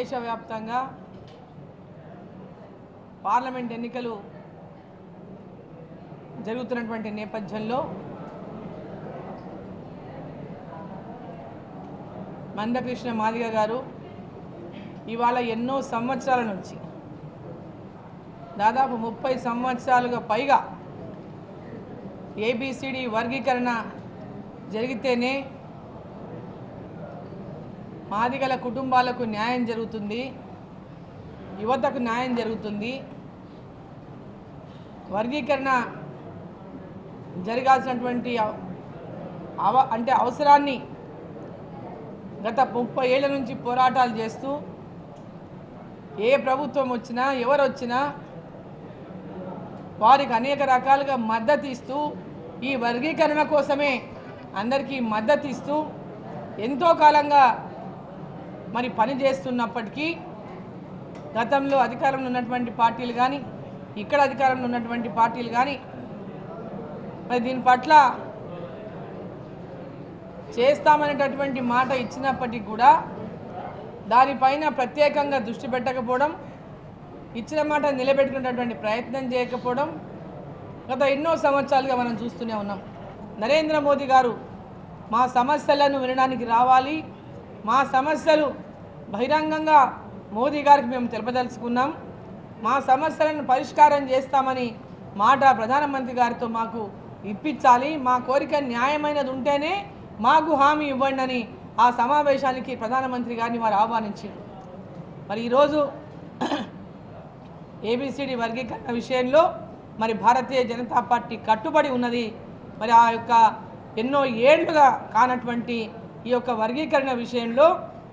దేశవ్యాప్తంగా పార్లమెంట్ ఎన్నికలు జరుగుతున్నటువంటి నేపథ్యంలో మందకృష్ణ మాదిగ గారు ఇవాళ ఎన్నో సంవత్సరాల నుంచి దాదాపు 30 సంవత్సరాలుగా పైగా ఏబిసిడి వర్గీకరణ జరిగితేనే మాదిగల కుటుంబాలకు న్యాయం జరుగుతుంది, యువతకు న్యాయం జరుగుతుంది. వర్గీకరణ జరగాల్సినటువంటి అవసరాన్ని గత 30 ఏళ్ల నుంచి పోరాటాలు చేస్తూ ఏ ప్రభుత్వం వచ్చినా ఎవరు వచ్చినా వారికి అనేక రకాలుగా మద్దతు ఇస్తూ ఈ వర్గీకరణ కోసమే అందరికీ మద్దతు ఇస్తూ ఎంతో కాలంగా మరి పని చేస్తున్నప్పటికీ గతంలో అధికారంలో ఉన్నటువంటి పార్టీలు కానీ ఇక్కడ అధికారంలో ఉన్నటువంటి పార్టీలు కానీ మరి దీని పట్ల చేస్తామనేటటువంటి మాట ఇచ్చినప్పటికీ కూడా దానిపైన ప్రత్యేకంగా దృష్టి పెట్టకపోవడం, ఇచ్చిన మాట నిలబెట్టుకునేటటువంటి ప్రయత్నం చేయకపోవడం గత ఎన్నో సంవత్సరాలుగా మనం చూస్తూనే ఉన్నాం. నరేంద్ర మోదీ గారు మా సమస్యలను వినడానికి రావాలి, మా సమస్యలు బహిరంగంగా మోదీ గారికి మేము తెలపదలుచుకున్నాం, మా సమస్యలను పరిష్కారం చేస్తామని మాట ప్రధానమంత్రి గారితో మాకు ఇప్పించాలి, మా కోరిక న్యాయమైనది ఉంటేనే మాకు హామీ ఇవ్వండి అని ఆ సమావేశానికి ప్రధానమంత్రి గారిని వారు ఆహ్వానించారు. మరి ఈరోజు ఏబిసిడి వర్గీకరణ విషయంలో మరి భారతీయ జనతా పార్టీ కట్టుబడి ఉన్నది. మరి ఆ యొక్క ఎన్నో ఏళ్లుగా కానటువంటి ఈ యొక్క వర్గీకరణ విషయంలో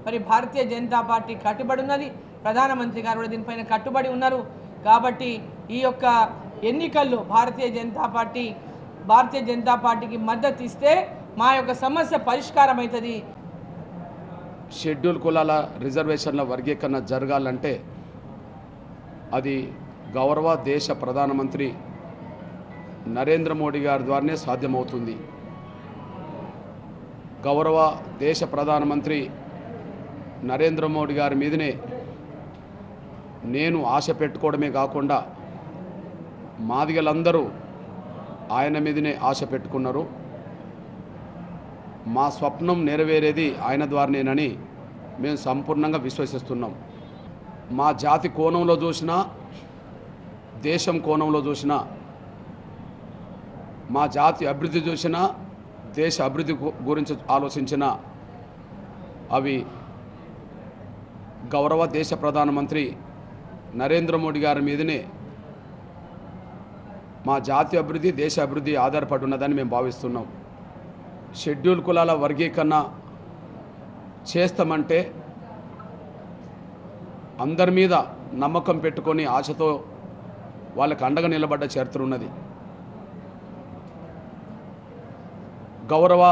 మరి భారతీయ జనతా పార్టీ కట్టుబడి ఉన్నది. ప్రధానమంత్రి గారు కూడా దీనిపైన కట్టుబడి ఉన్నారు. కాబట్టి ఈ యొక్క ఎన్నికల్లో భారతీయ జనతా పార్టీకి మద్దతు ఇస్తే మా యొక్క సమస్య పరిష్కారం అవుతుంది. షెడ్యూల్ కులాల రిజర్వేషన్ల వర్గీకరణ జరగాలంటే అది గౌరవ దేశ ప్రధానమంత్రి నరేంద్ర మోడీ గారి ద్వారానే సాధ్యమవుతుంది. గౌరవ దేశ ప్రధానమంత్రి నరేంద్ర మోడీ గారి మీదనే నేను ఆశ పెట్టుకోవడమే కాకుండా మాదిగలందరూ ఆయన మీదనే ఆశ పెట్టుకున్నారు. మా స్వప్నం నెరవేరేది ఆయన ద్వారానేనని మేము సంపూర్ణంగా విశ్వసిస్తున్నాం. మా జాతి కోణంలో చూసినా, దేశం కోణంలో చూసినా, మా జాతి అభివృద్ధి చూసినా, దేశ అభివృద్ధి గురించి ఆలోచించినా అవి గౌరవ దేశ ప్రధానమంత్రి నరేంద్ర మోడీ గారి మీదనే మా జాతి అభివృద్ధి, దేశ అభివృద్ధి ఆధారపడి ఉన్నదని మేము భావిస్తున్నాం. షెడ్యూల్ కులాల వర్గీకరణ చేస్తామంటే అందరి మీద నమ్మకం పెట్టుకొని ఆశతో వాళ్ళకి అండగా నిలబడ్డ చరిత్ర ఉన్నది. గౌరవ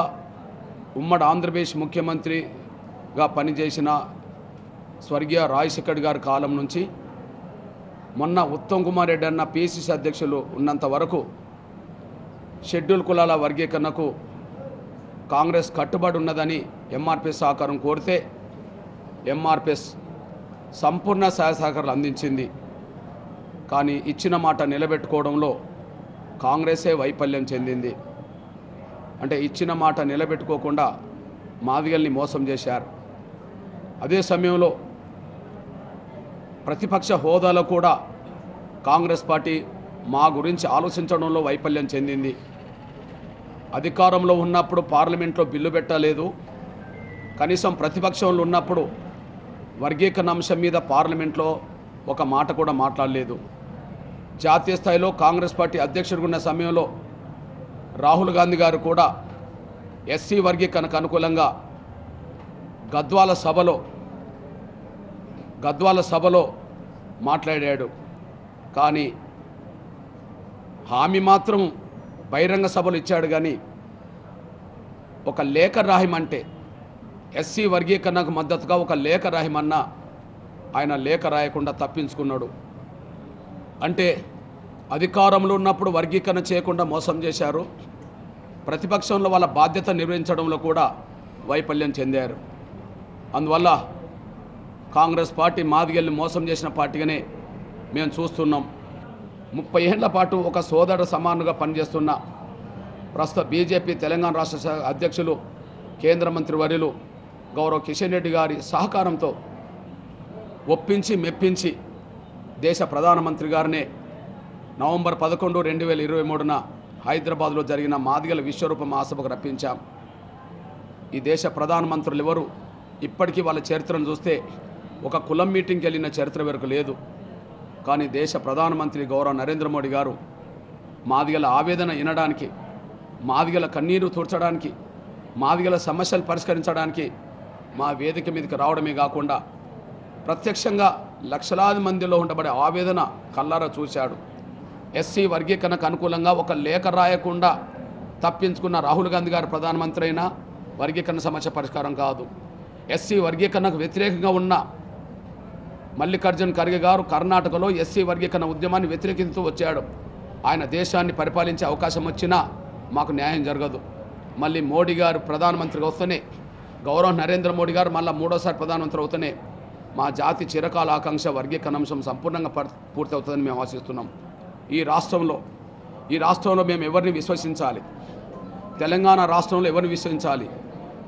ఉమ్మడి ఆంధ్రప్రదేశ్ ముఖ్యమంత్రిగా పనిచేసిన స్వర్గీయ రాజశేఖర్ గారి కాలం నుంచి మొన్న ఉత్తమ్ కుమార్ రెడ్డి అన్న పిసిసి అధ్యక్షులు ఉన్నంత వరకు షెడ్యూల్ కులాల వర్గీకరణకు కాంగ్రెస్ కట్టుబడి ఉన్నదని ఎంఆర్పిఎస్ సహకారం కోరితే ఎంఆర్పిఎస్ సంపూర్ణ సహాయ సహకారాలు అందించింది. కానీ ఇచ్చిన మాట నిలబెట్టుకోవడంలో కాంగ్రెసే వైఫల్యం చెందింది. అంటే ఇచ్చిన మాట నిలబెట్టుకోకుండా మాదిగల్ని మోసం చేశారు. అదే సమయంలో ప్రతిపక్ష హోదాలో కూడా కాంగ్రెస్ పార్టీ మా గురించి ఆలోచించడంలో వైఫల్యం చెందింది. అధికారంలో ఉన్నప్పుడు పార్లమెంట్లో బిల్లు పెట్టలేదు, కనీసం ప్రతిపక్షంలో ఉన్నప్పుడు వర్గీకరణ అంశం మీద పార్లమెంట్లో ఒక మాట కూడా మాట్లాడలేదు. జాతీయ స్థాయిలో కాంగ్రెస్ పార్టీ అధ్యక్షుడిగా ఉన్న సమయంలో రాహుల్ గాంధీ గారు కూడా ఎస్సీ వర్గీకరణకు అనుకూలంగా గద్వాల సభలో మాట్లాడాడు. కానీ హామీ మాత్రం బహిరంగ సభలు ఇచ్చాడు. కానీ ఒక లేఖ రాయమంటే ఎస్సీ వర్గీకరణకు మద్దతుగా ఒక లేఖ రాయమన్నా ఆయన లేఖ రాయకుండా తప్పించుకున్నాడు. అంటే అధికారంలో ఉన్నప్పుడు వర్గీకరణ చేయకుండా మోసం చేశారు, ప్రతిపక్షంలో వాళ్ళ బాధ్యత నిర్వహించడంలో కూడా వైఫల్యం చెందారు. అందువల్ల కాంగ్రెస్ పార్టీ మాదిగల్ని మోసం చేసిన పార్టీగానే మేము చూస్తున్నాం. 30 ఏళ్ల పాటు ఒక సోదర సమానుగా పనిచేస్తున్న ప్రస్తుత బీజేపీ తెలంగాణ రాష్ట్ర అధ్యక్షులు కేంద్ర మంత్రి వర్యులు గౌరవ్ కిషన్ రెడ్డి గారి సహకారంతో ఒప్పించి మెప్పించి దేశ ప్రధానమంత్రి గారినే నవంబర్ 11, 2023న హైదరాబాద్లో జరిగిన మాదిగల విశ్వరూప మహాసభకు రప్పించాం. ఈ దేశ ప్రధానమంత్రులు ఎవరు ఇప్పటికీ వాళ్ళ చరిత్రను చూస్తే ఒక కులం మీటింగ్కి వెళ్ళిన చరిత్ర వరకు లేదు. కానీ దేశ ప్రధానమంత్రి గౌరవ నరేంద్ర మోడీ గారు మాదిగల ఆవేదన వినడానికి, మాదిగల కన్నీరు తుడచడానికి, మాదిగల సమస్యలు పరిష్కరించడానికి మా వేదిక మీదకి రావడమే కాకుండా ప్రత్యక్షంగా లక్షలాది మందిలో ఉండబడే ఆవేదన కల్లారా చూశాడు. ఎస్సీ వర్గీకరణకు అనుకూలంగా ఒక లేఖ రాయకుండా తప్పించుకున్న రాహుల్ గాంధీ గారు ప్రధానమంత్రి అయినా వర్గీకరణ సమస్య పరిష్కారం కాదు. ఎస్సీ వర్గీకరణకు వ్యతిరేకంగా ఉన్న మల్లికార్జున్ ఖర్గే గారు కర్ణాటకలో ఎస్సీ వర్గీకరణ ఉద్యమాన్ని వ్యతిరేకిస్తూ వచ్చాడు. ఆయన దేశాన్ని పరిపాలించే అవకాశం వచ్చినా మాకు న్యాయం జరగదు. మళ్ళీ మోడీ గారు ప్రధానమంత్రిగా వస్తేనే, గౌరవ నరేంద్ర మోడీ గారు మళ్ళీ 3వ ప్రధానమంత్రి అవుతూనే మా జాతి చిరకాల ఆకాంక్ష వర్గీకరణ అంశం సంపూర్ణంగా పూర్తి అవుతుందని మేము ఆశిస్తున్నాం. ఈ రాష్ట్రంలో మేము ఎవరిని విశ్వసించాలి? తెలంగాణ రాష్ట్రంలో ఎవరిని విశ్వసించాలి?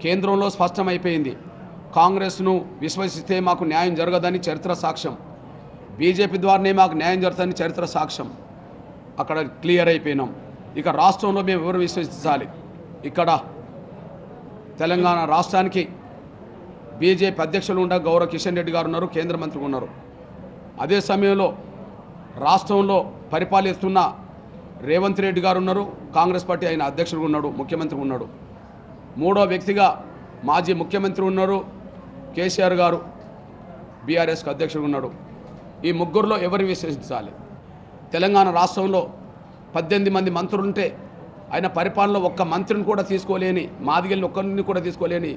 కేంద్రంలో స్పష్టమైపోయింది. కాంగ్రెస్ను విశ్వసిస్తే మాకు న్యాయం జరగదని చరిత్ర సాక్ష్యం, బీజేపీ ద్వారానే మాకు న్యాయం జరుగుతుందని చరిత్ర సాక్ష్యం. అక్కడ క్లియర్ అయిపోయినాం. ఇక రాష్ట్రంలో మేము ఎవరు విశ్వసించాలి? ఇక్కడ తెలంగాణ రాష్ట్రానికి బీజేపీ అధ్యక్షులు ఉండ గౌరవ కిషన్ రెడ్డి గారు ఉన్నారు, కేంద్ర మంత్రి ఉన్నారు. అదే సమయంలో రాష్ట్రంలో పరిపాలిస్తున్న రేవంత్ రెడ్డి గారు ఉన్నారు, కాంగ్రెస్ పార్టీ ఆయన అధ్యక్షుడు ఉన్నాడు, ముఖ్యమంత్రి ఉన్నాడు. 3వ వ్యక్తిగా మాజీ ముఖ్యమంత్రి ఉన్నారు, కేసీఆర్ గారు బీఆర్ఎస్కి అధ్యక్షుడు ఉన్నాడు. ఈ ముగ్గురులో ఎవరిని విశ్వసించాలి? తెలంగాణ రాష్ట్రంలో 18 మంది మంత్రులుంటే ఆయన పరిపాలనలో ఒక్క మంత్రిని కూడా తీసుకోలేని, మాదిగల్ని ఒక్కరిని కూడా తీసుకోలేని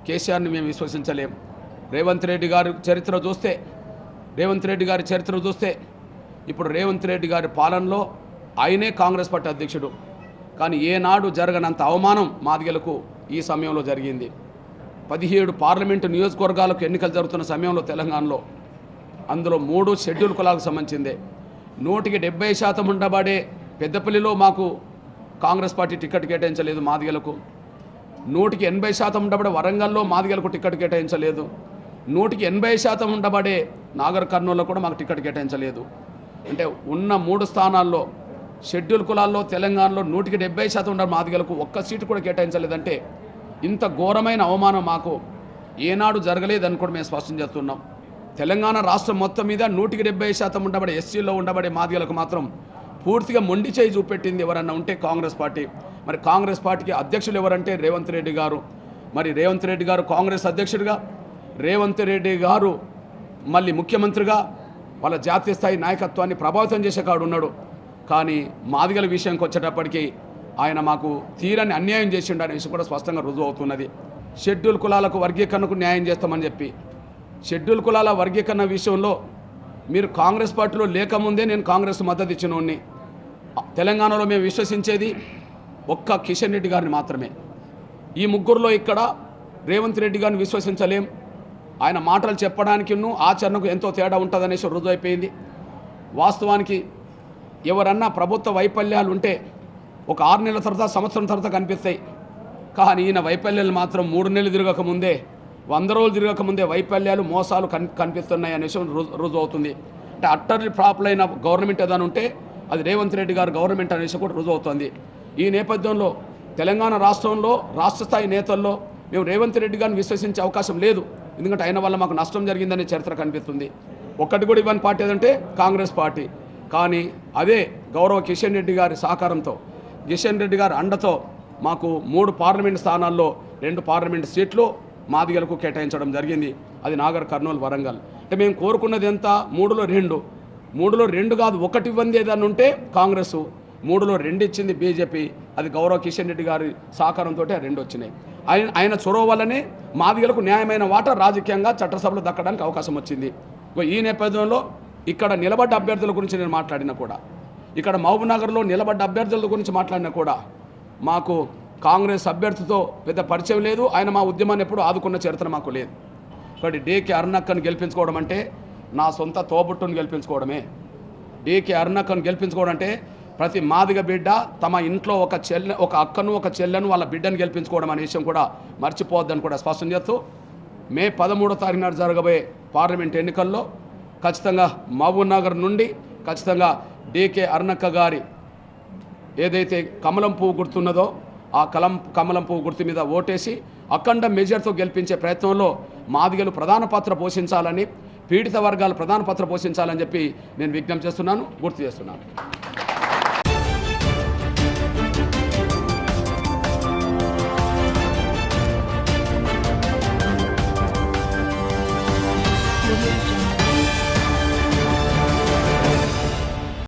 కేసీఆర్ని మేము విశ్వసించలేం. రేవంత్ రెడ్డి గారి చరిత్ర చూస్తే ఇప్పుడు రేవంత్ రెడ్డి గారి పాలనలో ఆయనే కాంగ్రెస్ పార్టీ అధ్యక్షుడు. కానీ ఏనాడు జరగనంత అవమానం మాదిగలకు ఈ సమయంలో జరిగింది. 17 పార్లమెంటు నియోజకవర్గాలకు ఎన్నికలు జరుగుతున్న సమయంలో తెలంగాణలో అందులో 3 షెడ్యూల్ కులాలకు సంబంధించిందే. 100% ఉండబడే పెద్దపల్లిలో మాకు కాంగ్రెస్ పార్టీ టికెట్ కేటాయించలేదు మాదిగలకు. 180% ఉండబడే వరంగల్లో మాదిగలకు టికెట్ కేటాయించలేదు. 180% ఉండబడే నాగర్ కర్నూలులో కూడా మాకు టికెట్ కేటాయించలేదు. అంటే ఉన్న 3 స్థానాల్లో షెడ్యూల్ కులాల్లో తెలంగాణలో 170% ఉన్న మాదిగలకు ఒక్క సీటు కూడా కేటాయించలేదంటే ఇంత ఘోరమైన అవమానం మాకు ఏనాడు జరగలేదని కూడా మేము స్పష్టం చేస్తున్నాం. తెలంగాణ రాష్ట్రం మొత్తం మీద 170% ఉండబడే ఎస్సీలో ఉండబడే మాదిగలకు మాత్రం పూర్తిగా మొండి చేయి చూపెట్టింది ఎవరన్నా ఉంటే కాంగ్రెస్ పార్టీ. మరి కాంగ్రెస్ పార్టీకి అధ్యక్షులు ఎవరంటే రేవంత్ రెడ్డి గారు. మరి రేవంత్ రెడ్డి గారు కాంగ్రెస్ అధ్యక్షుడిగా, రేవంత్ రెడ్డి గారు మళ్ళీ ముఖ్యమంత్రిగా వాళ్ళ జాతీయ స్థాయి నాయకత్వాన్ని ప్రభావితం చేసే కాడు ఉన్నాడు. కానీ మాదిగల విషయానికి వచ్చేటప్పటికీ ఆయన మాకు తీరని అన్యాయం చేసిండు అనే విషయం కూడా స్పష్టంగా రుజువు అవుతున్నది. షెడ్యూల్ కులాలకు వర్గీకరణకు న్యాయం చేస్తామని చెప్పి షెడ్యూల్ కులాల వర్గీకరణ విషయంలో మీరు కాంగ్రెస్ పార్టీలో లేకముందే నేను కాంగ్రెస్ మద్దతు ఇచ్చినోడిని. తెలంగాణలో మేము విశ్వసించేది ఒక్క కిషన్ రెడ్డి గారిని మాత్రమే. ఈ ముగ్గురులో ఇక్కడ రేవంత్ రెడ్డి గారిని విశ్వసించలేం. ఆయన మాటలు చెప్పడానికి ఆచరణకు ఎంతో తేడా ఉంటుందనేసి రుజువు అయిపోయింది. వాస్తవానికి ఎవరన్నా ప్రభుత్వ వైఫల్యాలు ఉంటే ఒక 6 నెలల తర్వాత, సంవత్సరం తర్వాత కనిపిస్తాయి. కానీ ఈయన వైఫల్యాలు మాత్రం 3 నెలలు తిరగకముందే, 100 రోజులు తిరగకముందే వైఫల్యాలు, మోసాలు కనిపిస్తున్నాయి అనే విషయం రుజువు అవుతుంది. అంటే అట్టర్లీ ఫ్లాప్ అయిన గవర్నమెంట్ ఏదైనా ఉంటే అది రేవంత్ రెడ్డి గారు గవర్నమెంట్ అనే విషయం కూడా రుజువు అవుతుంది. ఈ నేపథ్యంలో తెలంగాణ రాష్ట్రంలో రాష్ట్ర స్థాయి నేతల్లో మేము రేవంత్ రెడ్డి గారిని విశ్వసించే అవకాశం లేదు. ఎందుకంటే ఆయన వల్ల మాకు నష్టం జరిగిందనే చరిత్ర కనిపిస్తుంది. ఒక్కటి కూడా ఇవ్వని పార్టీ ఏదంటే కాంగ్రెస్ పార్టీ. కానీ అదే గౌరవ కిషన్ రెడ్డి గారి సహకారంతో, కిషన్ రెడ్డి గారి అండతో మాకు 3 పార్లమెంట్ స్థానాల్లో 2 పార్లమెంట్ సీట్లు మాదిగలకు కేటాయించడం జరిగింది. అది నాగర్ కర్నూలు, వరంగల్. అంటే మేము కోరుకున్నది ఎంత? 3లో 2. 3లో 2 కాదు, 1 ఇవ్వంది ఏదన్నా ఉంటే కాంగ్రెస్, 3లో 2 ఇచ్చింది బీజేపీ. అది గౌరవ కిషన్ రెడ్డి గారి సహకారంతో 2 వచ్చినాయి. ఆయన చొరవ వల్లనే మాదిగలకు న్యాయమైన వాటా రాజకీయంగా చట్టసభలో దక్కడానికి అవకాశం వచ్చింది. ఈ నేపథ్యంలో ఇక్కడ నిలబడ్డ అభ్యర్థుల గురించి నేను మాట్లాడినా కూడా, ఇక్కడ మహబూబ్ నగర్లో నిలబడ్డ అభ్యర్థుల గురించి మాట్లాడినా కూడా మాకు కాంగ్రెస్ అభ్యర్థితో పెద్ద పరిచయం లేదు. ఆయన మా ఉద్యమాన్ని ఎప్పుడు ఆదుకున్న చరిత్ర మాకు లేదు. ఒకటి డీకే అరుణక్కను గెలిపించుకోవడం అంటే నా సొంత తోబుట్టును గెలిపించుకోవడమే. డీకే అరుణక్కను గెలిపించుకోవడం అంటే ప్రతి మాదిగ బిడ్డ తమ ఇంట్లో ఒక అక్కను ఒక చెల్లెను వాళ్ళ బిడ్డను గెలిపించుకోవడం అనే విషయం కూడా మర్చిపోవద్దని కూడా స్పష్టం చేస్తూ మే 13వ తారీఖు నాడు జరగబోయే పార్లమెంట్ ఎన్నికల్లో ఖచ్చితంగా మహబూబ్ నగర్ నుండి ఖచ్చితంగా డీకే అరుణక్క గారి ఏదైతే కమలం పువ్వు గుర్తున్నదో ఆ కమలం పువ్వు గుర్తు మీద ఓటేసి అఖండ మెజార్టీతో గెలిపించే ప్రయత్నంలో మాదిగలు ప్రధాన పాత్ర పోషించాలని, పీడిత వర్గాలు ప్రధాన పాత్ర పోషించాలని చెప్పి నేను విజ్ఞప్తి చేస్తున్నాను, గుర్తు చేస్తున్నాను.